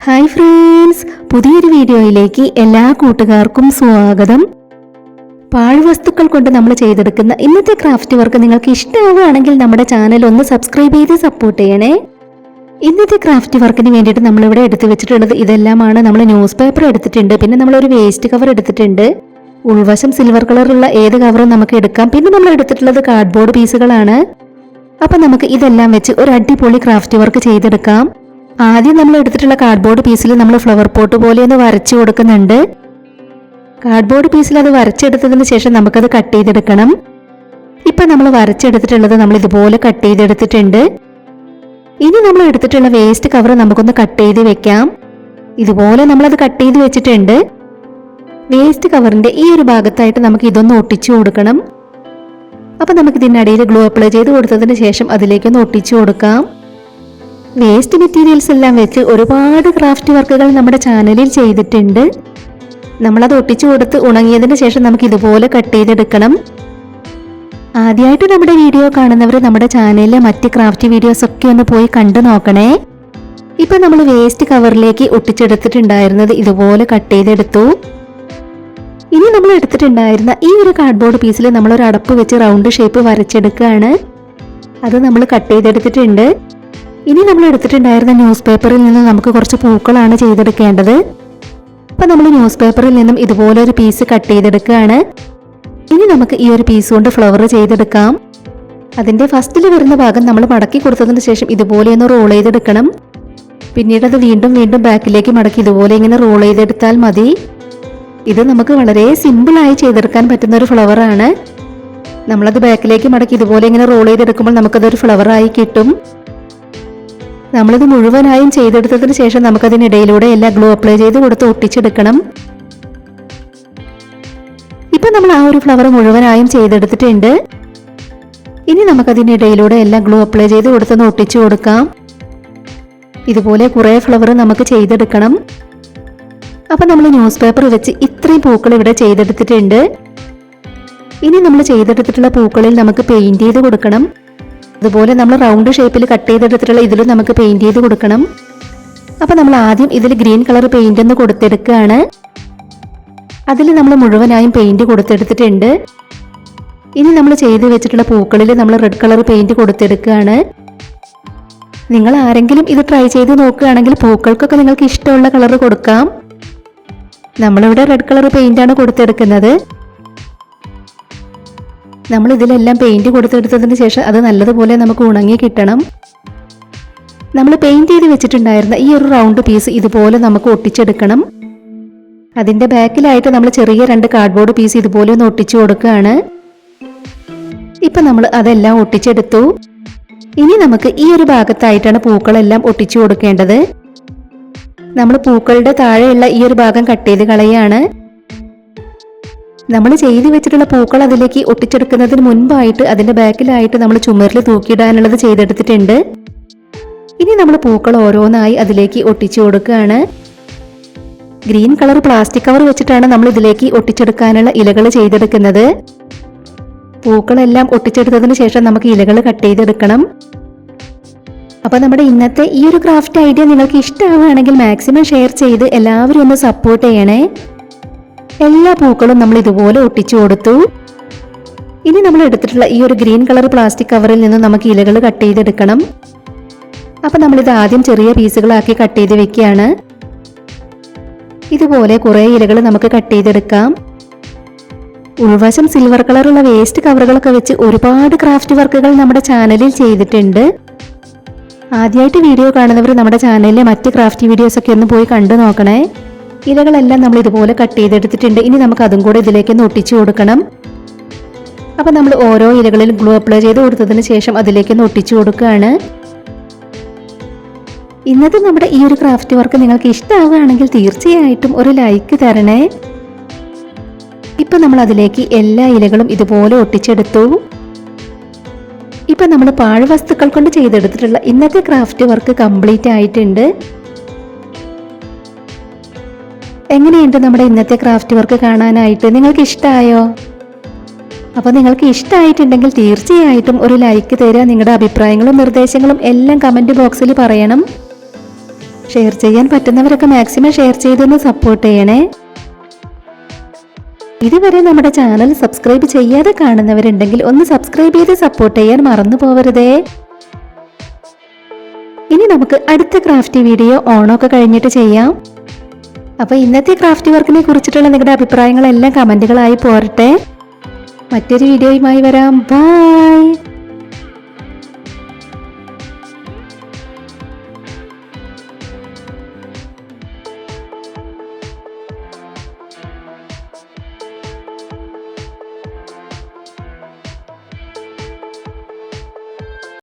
Hi friends, പുതിയൊരു വീഡിയോയിലേക്ക് എല്ലാ കൂട്ടുകാർക്കും സ്വാഗതം. പാഴ്വസ്തുക്കൾ കൊണ്ട് നമ്മൾ ചെയ്തെടുക്കുന്ന ഇന്നത്തെ ക്രാഫ്റ്റ് വർക്ക് നിങ്ങൾക്ക് ഇഷ്ടമാവുകയാണെങ്കിൽ നമ്മുടെ ചാനൽ ഒന്ന് സബ്സ്ക്രൈബ് ചെയ്ത് സപ്പോർട്ട് ചെയ്യണേ. ഇന്നത്തെ ക്രാഫ്റ്റ് വർക്കിന് വേണ്ടിയിട്ട് നമ്മളിവിടെ എടുത്തു വെച്ചിട്ടുള്ളത് ഇതെല്ലാമാണ്. നമ്മൾ ന്യൂസ് പേപ്പർ എടുത്തിട്ടുണ്ട്, പിന്നെ നമ്മളൊരു വേസ്റ്റ് കവർ എടുത്തിട്ടുണ്ട്. ഉൾവശം സിൽവർ കളറുള്ള ഏത് കവറും നമുക്ക് എടുക്കാം. പിന്നെ നമ്മൾ എടുത്തിട്ടുള്ളത് കാർഡ്ബോർഡ് പീസുകളാണ്. അപ്പം നമുക്ക് ഇതെല്ലാം വെച്ച് ഒരു അടിപൊളി ക്രാഫ്റ്റ് വർക്ക് ചെയ്തെടുക്കാം. ആദ്യം നമ്മൾ എടുത്തിട്ടുള്ള കാർഡ്ബോർഡ് പീസിൽ നമ്മൾ ഫ്ലവർ പോട്ട് പോലെ ഒന്ന് വരച്ചു കൊടുക്കുന്നുണ്ട്. കാർഡ്ബോർഡ് പീസിൽ അത് വരച്ചെടുത്തതിന് ശേഷം നമുക്കത് കട്ട് ചെയ്തെടുക്കണം. ഇപ്പം നമ്മൾ വരച്ചെടുത്തിട്ടുള്ളത് നമ്മൾ ഇതുപോലെ കട്ട് ചെയ്തെടുത്തിട്ടുണ്ട്. ഇനി നമ്മൾ എടുത്തിട്ടുള്ള വേസ്റ്റ് കവർ നമുക്കൊന്ന് കട്ട് ചെയ്ത് വെക്കാം. ഇതുപോലെ നമ്മളത് കട്ട് ചെയ്ത് വെച്ചിട്ടുണ്ട്. വേസ്റ്റ് കവറിന്റെ ഈ ഒരു ഭാഗത്തായിട്ട് നമുക്ക് ഇതൊന്ന് ഒട്ടിച്ചു കൊടുക്കണം. അപ്പം നമുക്ക് ഇതിനടിയിൽ ഗ്ലൂ അപ്ലൈ ചെയ്ത് കൊടുത്തതിന് ശേഷം അതിലേക്കൊന്ന് ഒട്ടിച്ചു കൊടുക്കാം. വേസ്റ്റ് മെറ്റീരിയൽസ് എല്ലാം വെച്ച് ഒരുപാട് ക്രാഫ്റ്റ് വർക്കുകൾ നമ്മുടെ ചാനലിൽ ചെയ്തിട്ടുണ്ട്. നമ്മളത് ഒട്ടിച്ചു കൊടുത്ത് ഉണങ്ങിയതിന് ശേഷം നമുക്ക് ഇതുപോലെ കട്ട് ചെയ്തെടുക്കണം. ആദ്യമായിട്ട് നമ്മുടെ വീഡിയോ കാണുന്നവർ നമ്മുടെ ചാനലിലെ മറ്റ് ക്രാഫ്റ്റ് വീഡിയോസ് ഒക്കെ ഒന്ന് പോയി കണ്ടു നോക്കണേ. ഇപ്പം നമ്മൾ വേസ്റ്റ് കവറിലേക്ക് ഒട്ടിച്ചെടുത്തിട്ടുണ്ടായിരുന്നത് ഇതുപോലെ കട്ട് ചെയ്തെടുത്തു. ഇനി നമ്മൾ എടുത്തിട്ടുണ്ടായിരുന്ന ഈ ഒരു കാർഡ്ബോർഡ് പീസിൽ നമ്മളൊരു അടപ്പ് വെച്ച് റൗണ്ട് ഷേപ്പ് വരച്ചെടുക്കുകയാണ്. അത് നമ്മൾ കട്ട് ചെയ്തെടുത്തിട്ടുണ്ട്. ഇനി നമ്മൾ എടുത്തിട്ടുണ്ടായിരുന്ന ന്യൂസ് പേപ്പറിൽ നിന്ന് നമുക്ക് കുറച്ച് പൂക്കളാണ് ചെയ്തെടുക്കേണ്ടത്. അപ്പം നമ്മൾ ന്യൂസ് പേപ്പറിൽ നിന്നും ഇതുപോലെ ഒരു പീസ് കട്ട് ചെയ്തെടുക്കുകയാണ്. ഇനി നമുക്ക് ഈ ഒരു പീസ് കൊണ്ട് ഫ്ലവർ ചെയ്തെടുക്കാം. അതിൻ്റെ ഫസ്റ്റിൽ വരുന്ന ഭാഗം നമ്മൾ മടക്കി കൊടുത്തതിന് ശേഷം ഇതുപോലെ ഒന്ന് റോൾ ചെയ്തെടുക്കണം. പിന്നീട് അത് വീണ്ടും വീണ്ടും ബാക്കിലേക്ക് മടക്കി ഇതുപോലെ ഇങ്ങനെ റോൾ ചെയ്തെടുത്താൽ മതി. ഇത് നമുക്ക് വളരെ സിമ്പിളായി ചെയ്തെടുക്കാൻ പറ്റുന്ന ഒരു ഫ്ലവറാണ്. നമ്മളത് ബാക്കിലേക്ക് മടക്കി ഇതുപോലെ ഇങ്ങനെ റോൾ ചെയ്തെടുക്കുമ്പോൾ നമുക്കതൊരു ഫ്ലവറായി കിട്ടും. നമ്മളിത് മുഴുവനായും ചെയ്തെടുത്തതിന് ശേഷം നമുക്കതിനിടയിലൂടെ എല്ലാം ഗ്ലൂ അപ്ലൈ ചെയ്ത് കൊടുത്ത് ഒട്ടിച്ചെടുക്കണം. ഇപ്പം നമ്മൾ ആ ഒരു ഫ്ലവർ മുഴുവനായും ചെയ്തെടുത്തിട്ടുണ്ട്. ഇനി നമുക്കതിനിടയിലൂടെ എല്ലാം ഗ്ലൂ അപ്ലൈ ചെയ്ത് കൊടുത്തൊന്ന് ഒട്ടിച്ചു കൊടുക്കാം. ഇതുപോലെ കുറേ ഫ്ലവർ നമുക്ക് ചെയ്തെടുക്കണം. അപ്പം നമ്മൾ ന്യൂസ് പേപ്പർ വെച്ച് ഇത്രയും പൂക്കൾ ഇവിടെ ചെയ്തെടുത്തിട്ടുണ്ട്. ഇനി നമ്മൾ ചെയ്തെടുത്തിട്ടുള്ള പൂക്കളിൽ നമുക്ക് പെയിന്റ് ചെയ്ത് കൊടുക്കണം. അതുപോലെ നമ്മൾ റൗണ്ട് ഷേപ്പിൽ കട്ട് ചെയ്തെടുത്തിട്ടുള്ള ഇതിലും നമുക്ക് പെയിന്റ് ചെയ്ത് കൊടുക്കണം. അപ്പം നമ്മൾ ആദ്യം ഇതിൽ ഗ്രീൻ കളർ പെയിന്റ് ഒന്ന് കൊടുത്തെടുക്കുകയാണ്. അതിൽ നമ്മൾ മുഴുവനായും പെയിന്റ് കൊടുത്തെടുത്തിട്ടുണ്ട്. ഇനി നമ്മൾ ചെയ്ത് വെച്ചിട്ടുള്ള പൂക്കളിൽ നമ്മൾ റെഡ് കളർ പെയിന്റ് കൊടുത്തെടുക്കുകയാണ്. നിങ്ങൾ ആരെങ്കിലും ഇത് ട്രൈ ചെയ്ത് നോക്കുകയാണെങ്കിൽ പൂക്കൾക്കൊക്കെ നിങ്ങൾക്ക് ഇഷ്ടമുള്ള കളർ കൊടുക്കാം. നമ്മളിവിടെ റെഡ് കളർ പെയിന്റാണ് കൊടുത്തെടുക്കുന്നത്. നമ്മൾ ഇതിലെല്ലാം പെയിന്റ് കൊടുത്തെടുത്തതിന് ശേഷം അത് നല്ലതുപോലെ നമുക്ക് ഉണങ്ങി കിട്ടണം. നമ്മൾ പെയിന്റ് ചെയ്ത് വെച്ചിട്ടുണ്ടായിരുന്ന ഈ ഒരു റൗണ്ട് പീസ് ഇതുപോലെ നമുക്ക് ഒട്ടിച്ചെടുക്കണം. അതിൻ്റെ ബാക്കിലായിട്ട് നമ്മൾ ചെറിയ 2 കാർഡ്ബോർഡ് പീസ് ഇതുപോലെ ഒന്ന് ഒട്ടിച്ചു കൊടുക്കുകയാണ്. ഇപ്പം നമ്മൾ അതെല്ലാം ഒട്ടിച്ചെടുത്തു. ഇനി നമുക്ക് ഈ ഒരു ഭാഗത്തായിട്ടാണ് പൂക്കളെല്ലാം ഒട്ടിച്ചു കൊടുക്കേണ്ടത്. നമ്മൾ പൂക്കളുടെ താഴെയുള്ള ഈ ഒരു ഭാഗം കട്ട് ചെയ്ത് കളയാണ്. നമ്മൾ ചെയ്ത് വെച്ചിട്ടുള്ള പൂക്കൾ അതിലേക്ക് ഒട്ടിച്ചെടുക്കുന്നതിന് മുൻപായിട്ട് അതിൻ്റെ ബാക്കിലായിട്ട് നമ്മൾ ചുമരിൽ തൂക്കിയിടാനുള്ളത് ചെയ്തെടുത്തിട്ടുണ്ട്. ഇനി നമ്മൾ പൂക്കൾ ഓരോന്നായി അതിലേക്ക് ഒട്ടിച്ചു കൊടുക്കുകയാണ്. ഗ്രീൻ കളർ പ്ലാസ്റ്റിക് കവർ വെച്ചിട്ടാണ് നമ്മൾ ഇതിലേക്ക് ഒട്ടിച്ചെടുക്കാനുള്ള ഇലകൾ ചെയ്തെടുക്കുന്നത്. പൂക്കളെല്ലാം ഒട്ടിച്ചെടുത്തതിന് ശേഷം നമുക്ക് ഇലകൾ കട്ട് ചെയ്തെടുക്കണം. അപ്പോൾ നമ്മുടെ ഇന്നത്തെ ഈ ഒരു ക്രാഫ്റ്റ് ഐഡിയ നിങ്ങൾക്ക് ഇഷ്ടമാവുകയാണെങ്കിൽ മാക്സിമം ഷെയർ ചെയ്ത് എല്ലാവരും ഒന്ന് സപ്പോർട്ട് ചെയ്യണേ. എല്ലാ പൂക്കളും നമ്മൾ ഇതുപോലെ ഒട്ടിച്ചു കൊടുത്തു. ഇനി നമ്മൾ എടുത്തിട്ടുള്ള ഈ ഒരു ഗ്രീൻ കളർ പ്ലാസ്റ്റിക് കവറിൽ നിന്ന് നമുക്ക് ഇലകൾ കട്ട് ചെയ്തെടുക്കണം. അപ്പം നമ്മളിത് ആദ്യം ചെറിയ പീസുകളാക്കി കട്ട് ചെയ്ത് വെക്കുകയാണ്. ഇതുപോലെ കുറേ ഇലകൾ നമുക്ക് കട്ട് ചെയ്തെടുക്കാം. ഉൾവശം സിൽവർ കളറുള്ള വേസ്റ്റ് കവറുകളൊക്കെ വെച്ച് ഒരുപാട് ക്രാഫ്റ്റ് വർക്കുകൾ നമ്മുടെ ചാനലിൽ ചെയ്തിട്ടുണ്ട്. ആദ്യമായിട്ട് വീഡിയോ കാണുന്നവർ നമ്മുടെ ചാനലിലെ മറ്റ് ക്രാഫ്റ്റ് വീഡിയോസ് ഒക്കെ ഒന്ന് പോയി കണ്ടു നോക്കണേ. ഇലകളെല്ലാം നമ്മൾ ഇതുപോലെ കട്ട് ചെയ്തെടുത്തിട്ടുണ്ട്. ഇനി നമുക്ക് അതും കൂടെ ഇതിലേക്കൊന്ന് ഒട്ടിച്ചു കൊടുക്കണം. അപ്പം നമ്മൾ ഓരോ ഇലകളിലും ഗ്ലൂ അപ്ലൈ ചെയ്ത് കൊടുത്തതിന് ശേഷം അതിലേക്കൊന്ന് ഒട്ടിച്ചു കൊടുക്കുകയാണ്. ഇന്നത്തെ നമ്മുടെ ഈ ഒരു ക്രാഫ്റ്റ് വർക്ക് നിങ്ങൾക്ക് ഇഷ്ടമാവുകയാണെങ്കിൽ തീർച്ചയായിട്ടും ഒരു ലൈക്ക് തരണേ. ഇപ്പം നമ്മൾ അതിലേക്ക് എല്ലാ ഇലകളും ഇതുപോലെ ഒട്ടിച്ചെടുത്തു. ഇപ്പം നമ്മൾ പാഴ്വസ്തുക്കൾ കൊണ്ട് ചെയ്തെടുത്തിട്ടുള്ള ഇന്നത്തെ ക്രാഫ്റ്റ് വർക്ക് കംപ്ലീറ്റ് ആയിട്ടുണ്ട്. എങ്ങനെയുണ്ട് നമ്മുടെ ഇന്നത്തെ ക്രാഫ്റ്റ് വർക്ക് കാണാനായിട്ട്? നിങ്ങൾക്ക് ഇഷ്ടമായോ? അപ്പോൾ നിങ്ങൾക്ക് ഇഷ്ടമായിട്ടുണ്ടെങ്കിൽ തീർച്ചയായിട്ടും ഒരു ലൈക്ക് തരിക. നിങ്ങളുടെ അഭിപ്രായങ്ങളും നിർദ്ദേശങ്ങളും എല്ലാം കമൻറ്റ് ബോക്സിൽ പറയണം. ഷെയർ ചെയ്യാൻ പറ്റുന്നവരൊക്കെ മാക്സിമം ഷെയർ ചെയ്തൊന്ന് സപ്പോർട്ട് ചെയ്യണേ. ഇതുവരെ നമ്മുടെ ചാനൽ സബ്സ്ക്രൈബ് ചെയ്യാതെ കാണുന്നവരുണ്ടെങ്കിൽ ഒന്ന് സബ്സ്ക്രൈബ് ചെയ്ത് സപ്പോർട്ട് ചെയ്യാൻ മറന്നു പോവരുതേ. ഇനി നമുക്ക് അടുത്ത ക്രാഫ്റ്റ് വീഡിയോ ഓണമൊക്കെ കഴിഞ്ഞിട്ട് ചെയ്യാം. അപ്പോൾ ഇന്നത്തെ ക്രാഫ്റ്റ് വർക്കിനെ കുറിച്ചിട്ടുള്ള നിങ്ങളുടെ അഭിപ്രായങ്ങളെല്ലാം കമന്റുകളായി പോരട്ടെ. മറ്റൊരു വീഡിയോയുമായി വരാം. ബൈ.